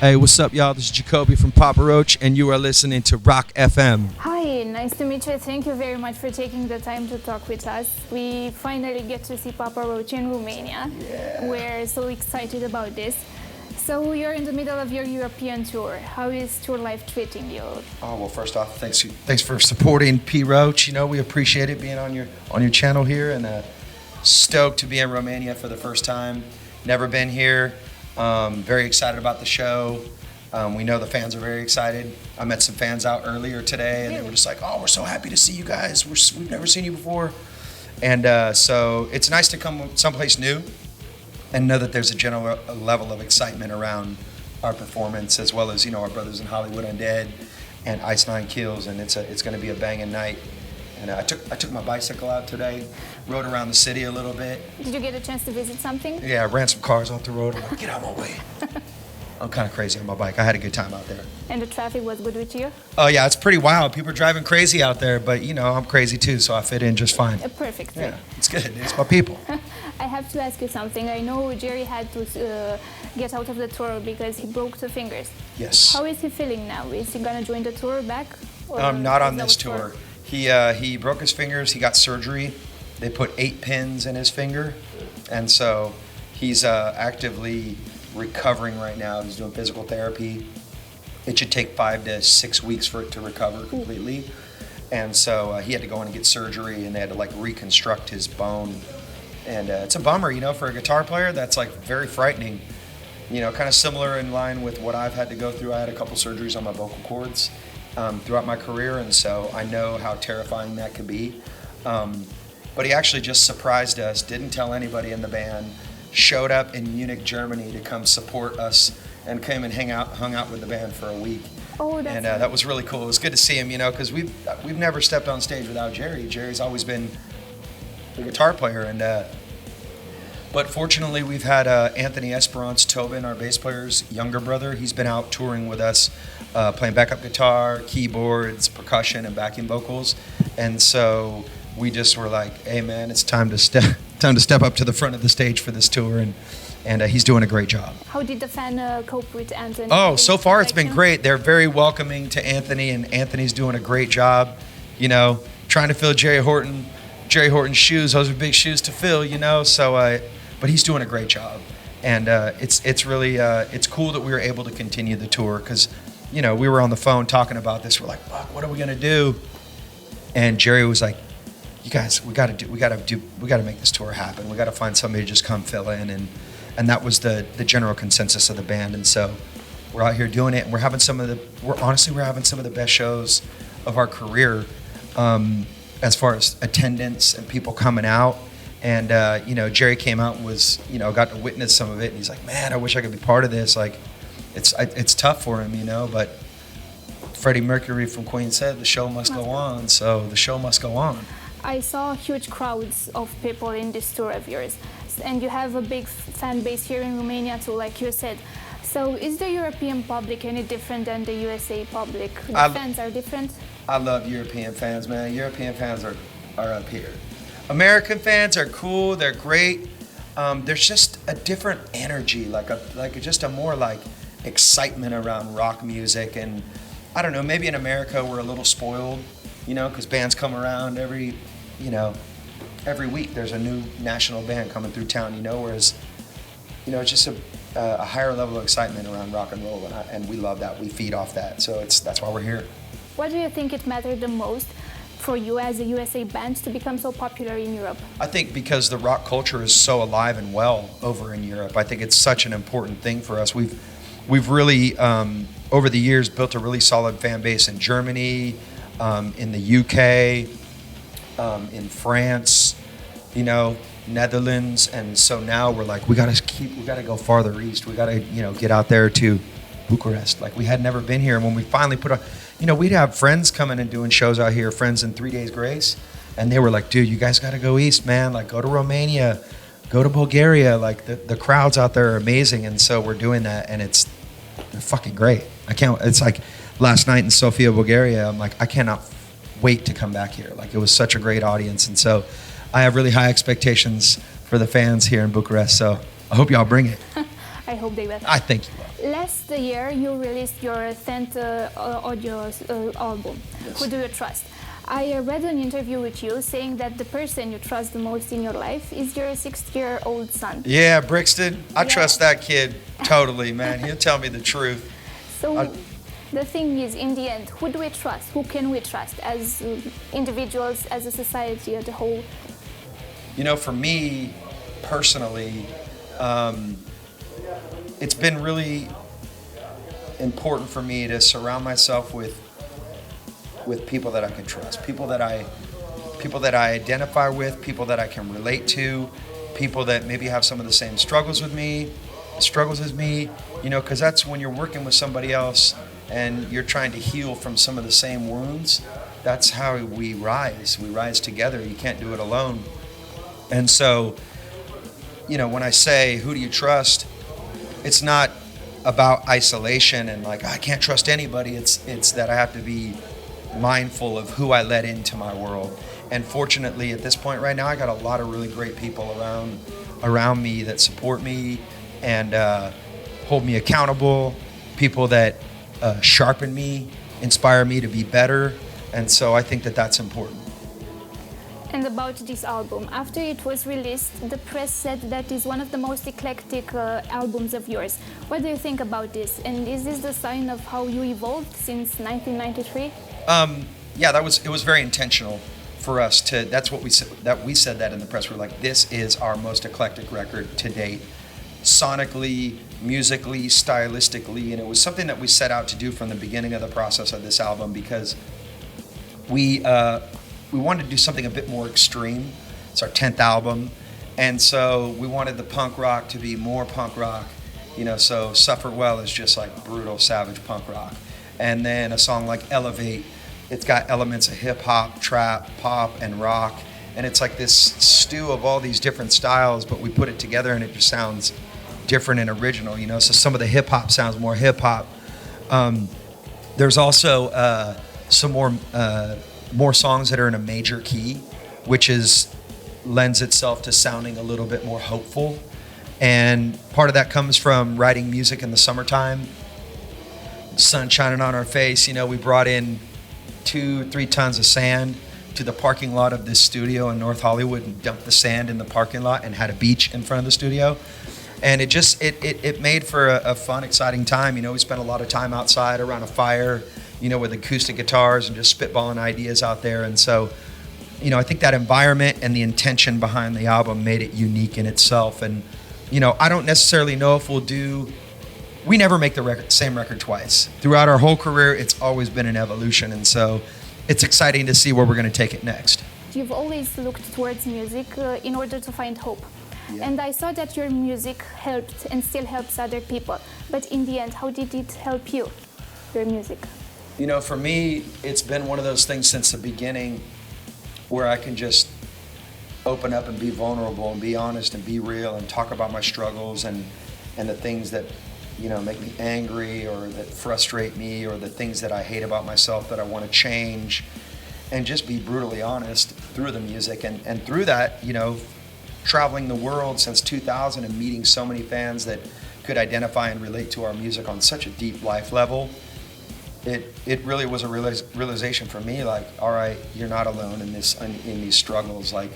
Hey, what's up, y'all? This is Jacoby from Papa Roach, and you are listening to Rock FM. Hi, nice to meet you. Thank you very much for taking the time to talk with us. We finally get to see Papa Roach in Romania. Yeah. We're so excited about this. So you're in the middle of your European tour. How is tour life treating you? Oh, well, first off, thanks for supporting P Roach. You know, we appreciate it being on your channel here, and stoked to be in Romania for the first time. Never been here. Very excited about the show. We know the fans are very excited. I met some fans out earlier today, and they were just like, "Oh, we're so happy to see you guys. We've never seen you before." And so it's nice to come someplace new and know that there's a general level of excitement around our performance, as well as, you know, our brothers in Hollywood Undead and Ice Nine Kills, and it's going to be a banging night. And I took my bicycle out today, rode around the city a little bit. Did you get a chance to visit something? Yeah, I ran some cars off the road. I'm like, get out of my way. I'm kind of crazy on my bike. I had a good time out there. And the traffic was good with you? Oh yeah, it's pretty wild. People are driving crazy out there, but you know, I'm crazy too, so I fit in just fine. A perfect fit. Yeah, it's good. It's my people. I have to ask you something. I know Jerry had to get out of the tour because he broke two fingers. Yes. How is he feeling now? Is he gonna join the tour back? Not on this tour. He broke his fingers. He got surgery. They put 8 pins in his finger, and so he's actively recovering right now. He's doing physical therapy. It should take 5 to 6 weeks for it to recover completely, and so he had to go in and get surgery, and they had to like reconstruct his bone. And it's a bummer, you know, for a guitar player. That's like very frightening. You know, kind of similar in line with what I've had to go through. I had a couple surgeries on my vocal cords throughout my career, and so I know how terrifying that could be. But he actually just surprised us, didn't tell anybody in the band, showed up in Munich, Germany to come support us, and came and hung out with the band for a week. Oh, that's and that was really cool. It was good to see him, you know, because we've never stepped on stage without Jerry. Jerry's always been the guitar player, and but fortunately we've had Anthony Esperance Tobin, our bass player's younger brother. He's been out touring with us, playing backup guitar, keyboards, percussion, and backing vocals, and so we just were like, hey man, it's time to step up to the front of the stage for this tour, and he's doing a great job. How did the fan cope with Anthony? Oh, so far it's been great. They're very welcoming to Anthony, and Anthony's doing a great job, you know, trying to fill Jerry Horton's shoes. Those are big shoes to fill, you know, so but he's doing a great job, and it's really it's cool that we were able to continue the tour, because, you know, we were on the phone talking about this. We're like, fuck, what are we gonna do? And Jerry was like, you guys, we gotta make this tour happen. We gotta find somebody to just come fill in, and that was the general consensus of the band. And so we're out here doing it, and we're having some of the best shows of our career, as far as attendance and people coming out. And you know, Jerry came out and was, you know, got to witness some of it, and he's like, man, I wish I could be part of this. Like, it's tough for him, you know, but Freddie Mercury from Queen said the show must go on, so the show must go on. I saw huge crowds of people in this tour of yours, and you have a big fan base here in Romania too, like you said. So is the European public any different than the USA public? The fans are different? I love European fans, man. European fans are up here. American fans are cool, they're great. There's just a different energy, just a more like excitement around rock music. And I don't know, maybe in America we're a little spoiled, you know, because bands come around every week. There's a new national band coming through town, you know, whereas, you know, it's just a higher level of excitement around rock and roll, and we love that. We feed off that, so that's why we're here. What do you think it mattered the most for you as a USA band to become so popular in Europe? I think because the rock culture is so alive and well over in Europe. I think it's such an important thing for us. We've really over the years built a really solid fan base in Germany, in the UK, in France, you know, Netherlands, and so now we're like, we gotta go farther east. We gotta, you know, get out there to Bucharest. Like, we had never been here, and when we finally you know, we'd have friends coming and doing shows out here, friends in 3 Days Grace, and they were like, dude, you guys gotta go east, man. Like, go to Romania, go to Bulgaria. Like, the crowds out there are amazing, and so we're doing that, and they're fucking great. It's like last night in Sofia, Bulgaria, I'm like, I cannot wait to come back here. Like, it was such a great audience, and so I have really high expectations for the fans here in Bucharest, so I hope y'all bring it. I hope they will. I think you will. Last year, you released your 10th audio album, Yes. Who Do You Trust? I read an interview with you saying that the person you trust the most in your life is your 6-year-old son. Yeah, Brixton, I Yeah. trust that kid totally, man. He'll tell me the truth. So the thing is, in the end, who do we trust? Who can we trust as individuals, as a society as a whole? You know, for me personally, it's been really important for me to surround myself with people that I can trust, people that I identify with, people that I can relate to, people that maybe have some of the same struggles as me, you know, because that's when you're working with somebody else and you're trying to heal from some of the same wounds. That's how we rise. We rise together. You can't do it alone. And so, you know, when I say, who do you trust? It's not about isolation and like, I can't trust anybody. It's that I have to be mindful of who I let into my world. And fortunately, at this point right now, I got a lot of really great people around me that support me and hold me accountable, people that sharpen me, inspire me to be better. And so I think that that's important. And about this album, after it was released, the press said that is one of the most eclectic albums of yours. What do you think about this? And is this the sign of how you evolved since 1993? Yeah, it was very intentional for us to. That's what we said that in the press. We're like, this is our most eclectic record to date, sonically, musically, stylistically, and it was something that we set out to do from the beginning of the process of this album because we wanted to do something a bit more extreme. It's our 10th album, and so we wanted the punk rock to be more punk rock. You know, so Suffer Well is just like brutal, savage punk rock. And then a song like Elevate, it's got elements of hip hop, trap, pop, and rock. And it's like this stew of all these different styles, but we put it together and it just sounds different and original, you know? So some of the hip hop sounds more hip hop. There's also some more songs that are in a major key, which lends itself to sounding a little bit more hopeful. And part of that comes from writing music in the summertime, sun shining on our face. You know, we brought in 2-3 tons of sand to the parking lot of this studio in North Hollywood and dumped the sand in the parking lot and had a beach in front of the studio. And it made for a fun, exciting time. You know, we spent a lot of time outside around a fire, you know, with acoustic guitars and just spitballing ideas out there. And so, you know, I think that environment and the intention behind the album made it unique in itself. And, you know, I don't necessarily know if we never make the same record twice. Throughout our whole career, it's always been an evolution. And so it's exciting to see where we're going to take it next. You've always looked towards music in order to find hope. Yeah. And I saw that your music helped and still helps other people. But in the end, how did it help you, your music? You know, for me, it's been one of those things since the beginning where I can just open up and be vulnerable and be honest and be real and talk about my struggles and the things that, you know, make me angry or that frustrate me or the things that I hate about myself that I want to change, and just be brutally honest through the music. And through that, you know, traveling the world since 2000 and meeting so many fans that could identify and relate to our music on such a deep life level, it really was a realization for me, like, all right, you're not alone in these struggles. Like,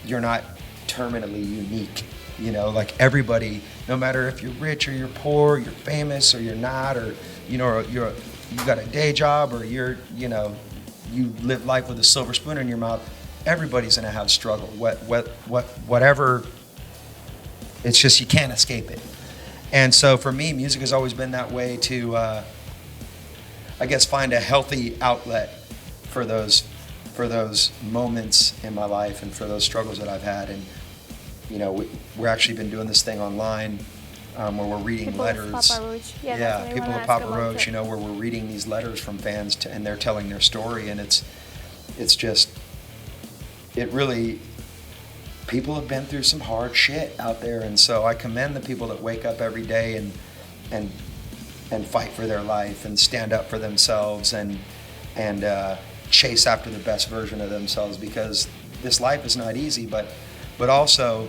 you're not terminally unique, you know, like everybody, no matter if you're rich or you're poor, you're famous or you're not, or, you know, you got a day job or you live life with a silver spoon in your mouth, everybody's gonna have struggle, whatever, it's just, you can't escape it. And so for me, music has always been that way to, I guess, find a healthy outlet for those moments in my life and for those struggles that I've had. And, you know, we're actually been doing this thing online where we're reading people letters. Of Papa Roach. Yeah, people of Papa Roach, you know, where we're reading these letters from fans and they're telling their story. And it's just, it really, people have been through some hard shit out there. And so I commend the people that wake up every day and fight for their life and stand up for themselves and chase after the best version of themselves, because this life is not easy, but also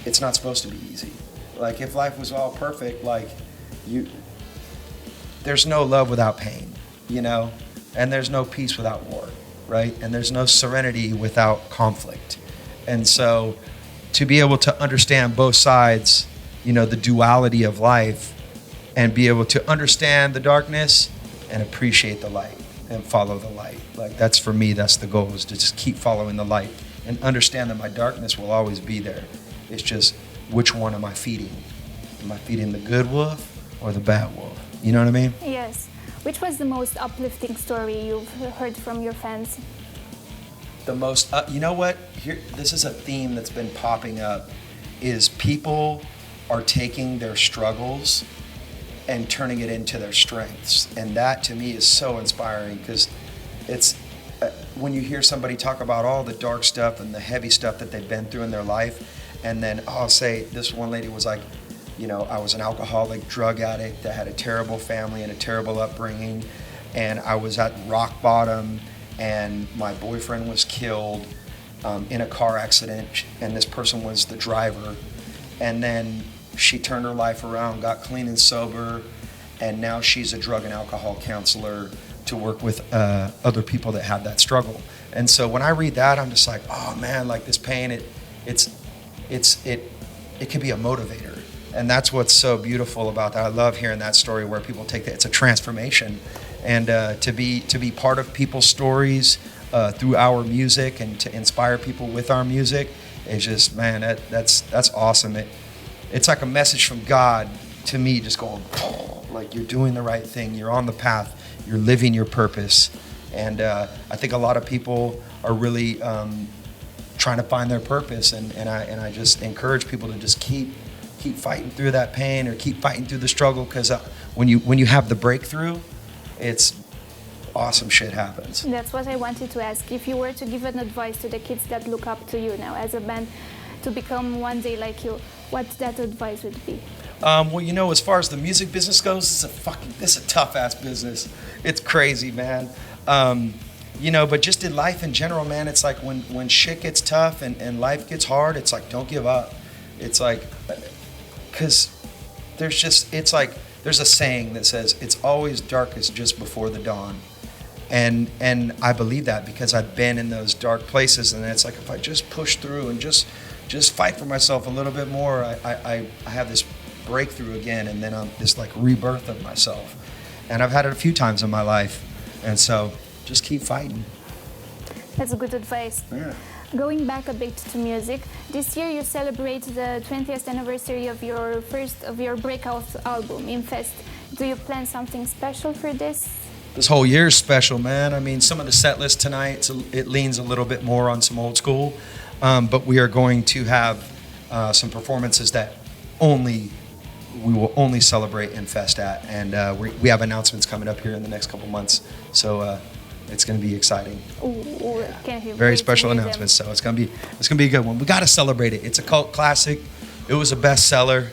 it's not supposed to be easy. Like, if life was all perfect, like, there's no love without pain, and there's no peace without war, right? And there's no serenity without conflict. And so to be able to understand both sides, the duality of life, and be able to understand the darkness and appreciate the light and follow the light. Like that's for me, that's the goal, is to just keep following the light and understand that my darkness will always be there. It's just, which one am I feeding? Am I feeding the good wolf or the bad wolf? You know what I mean? Yes. Which was the most uplifting story you've heard from your fans? The most, you know what? Here, this is a theme that's been popping up, is people are taking their struggles and turning it into their strengths. And that to me is so inspiring, because it's, when you hear somebody talk about all the dark stuff and the heavy stuff that they've been through in their life, and then I'll say, this one lady was like, I was an alcoholic, drug addict that had a terrible family and a terrible upbringing, and I was at rock bottom, and my boyfriend was killed in a car accident, and this person was the driver, and then she turned her life around, got clean and sober, and now she's a drug and alcohol counselor to work with other people that have that struggle. And so when I read that, I'm just like, oh man, like this pain, it can be a motivator. And that's what's so beautiful about that. I love hearing that story where people take that. It's a transformation, and to be part of people's stories through our music and to inspire people with our music is just, man, that's awesome. It's like a message from God to me, just going, like you're doing the right thing, you're on the path, you're living your purpose. And I think a lot of people are really trying to find their purpose, and I just encourage people to just keep fighting through that pain, or keep fighting through the struggle, because when you have the breakthrough, it's awesome shit happens. That's what I wanted to ask. If you were to give an advice to the kids that look up to you now as a band to become one day like you, what that advice would be? Well, as far as the music business goes, it's a tough ass business. It's crazy, man. But just in life in general, man, it's like when shit gets tough and life gets hard, it's like, don't give up. It's like, because there's a saying that says it's always darkest just before the dawn. And I believe that, because I've been in those dark places, and it's like, if I just push through and just fight for myself a little bit more, I have this breakthrough again, and then I'm this like rebirth of myself. And I've had it a few times in my life, and so just keep fighting. That's a good advice. Yeah. Going back a bit to music, this year you celebrate the 20th anniversary of your breakout album, Infest. Do you plan something special for this? This whole year is special, man. I mean, some of the set list tonight, it leans a little bit more on some old school, but we are going to have some performances that we will only celebrate Infest at, and we have announcements coming up here in the next couple months, so it's going to be exciting. Ooh, very special announcements, so it's going to be a good one. We got to celebrate it. It's a cult classic. It was a bestseller.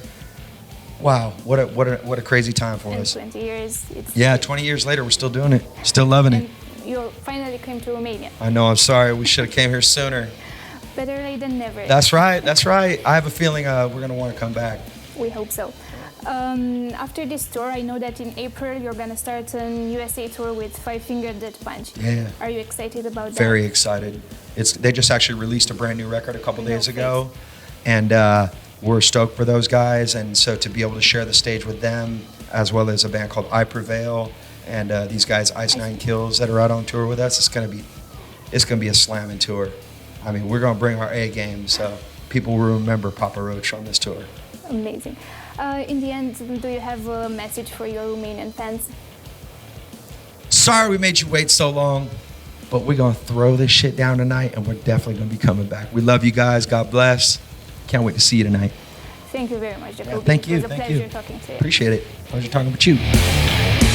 Wow, what a crazy time for us. 20 years. 20 years later, we're still doing it, still loving it. You finally came to Romania. I know. I'm sorry. We should have came here sooner. Better late than never. That's right. I have a feeling we're going to want to come back. We hope so. After this tour, I know that in April you're going to start an USA tour with Five Finger Death Punch. Yeah. Are you excited about that? Very excited. They just actually released a brand new record a couple days ago, and we're stoked for those guys. And so to be able to share the stage with them, as well as a band called I Prevail, and these guys Ice Nine Kills that are out on tour with us, it's gonna be a slamming tour. I mean, we're gonna bring our A game, so people will remember Papa Roach on this tour. Amazing. In the end, do you have a message for your Romanian fans? Sorry we made you wait so long, but we're going to throw this shit down tonight, and we're definitely going to be coming back. We love you guys. God bless. Can't wait to see you tonight. Thank you very much, Jacoby. Yeah, thank you. It was a pleasure talking to you. Appreciate it. Pleasure talking with you.